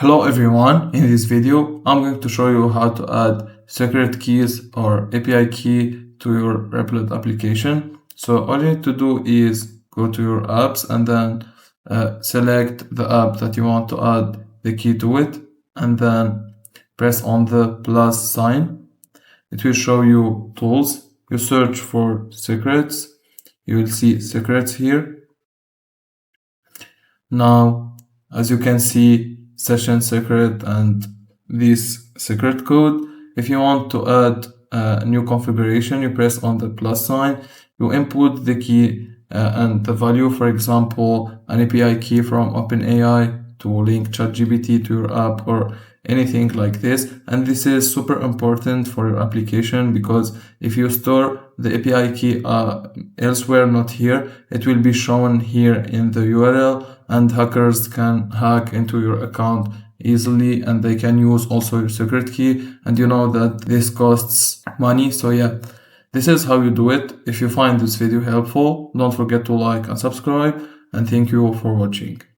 Hello everyone, in this video I'm going to show you how to add secret keys or API key to your Replit application. So all you need to do is go to your apps and then select the app that you want to add the key to it, and then press on the plus sign. It will show you tools. You search for secrets, you will see secrets here. Now, as you can see, session secret and this secret code. If you want to add a new configuration, you press on the plus sign, you input the key and the value, for example, an API key from OpenAI to link ChatGPT to your app or anything like this. And this is super important for your application, because if you store the API key elsewhere, not here, it will be shown here in the URL, and hackers can hack into your account easily, and they can use also your secret key, and you know that this costs money. So yeah, this is how you do it. If you find this video helpful, don't forget to like and subscribe, and thank you for watching.